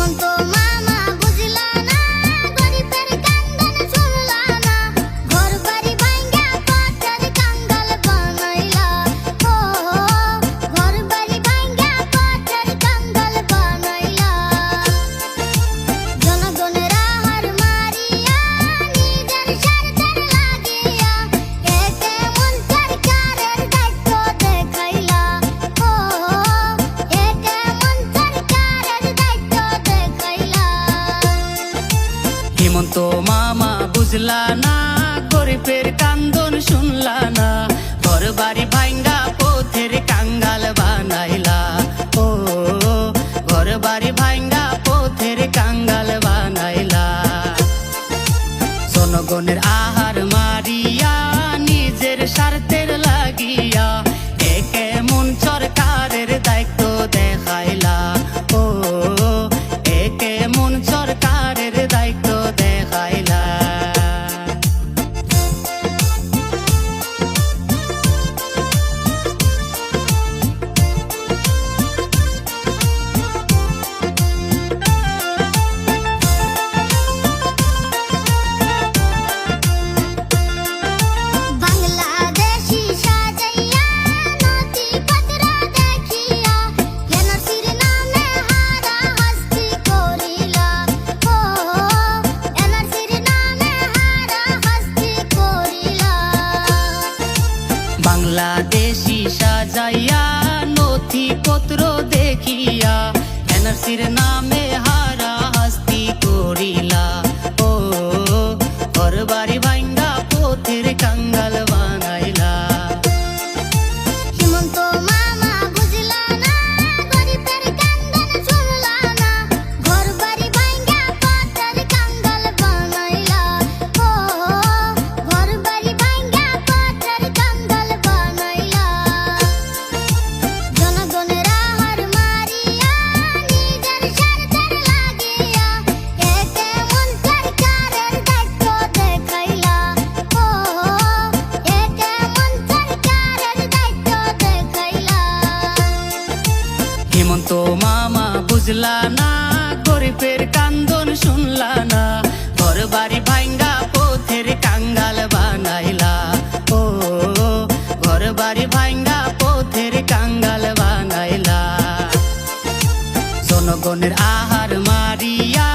হেমন্ত মামা বুঝলা না, গরিবের কান্দন শুনলা না, ঘর বাড়ি ভাঙ্গা পথের কাঙ্গাল বানাইলা। ও ঘর বাড়ি ভাঙ্গা পথের কাঙ্গাল বানাইলা। জনগণের আহার মারিয়া নিজের স্বার্থের লাগিয়া একে মন সরকারের দায়িত্ব দেখাইলা। ও একে মন সরকারের দায়িত্ব দেখাইলা। বাংলাদেশি সাজাইয়া নথিপত্র দেখিয়া এনআরসির নামে হারা হাস্তি করিলা। ও ঘর বাড়ি ভাঙ্গা পথের কাঙ্গাল বানাইলা। হেমন্ত মামা বুঝলা না, গরিবের কান্দন শুনলা না, ঘর বাড়ি ভাঙ্গা পথের কাঙ্গাল বানাইলা। ও ঘর বাড়ি ভাঙ্গা পথের কাঙ্গাল বানাইলা। জনগণের আহার মারিয়া নিজের স্বার্থের লাগিয়া একে মন সরকারের দায়িত্ব দেখাইলা। ও একে মন সরকারের দায়িত্ব দেখাইলা। হেমন্ত মামা বুঝলা না, গরিবের কান্দন শুনলা না, ঘর বাড়ি ভাঙ্গা পথের কাঙ্গাল বানাইলা। ও ঘর বাড়ি ভাঙ্গা পথের কাঙ্গাল বানাইলা। জনগণের আহার মারিয়া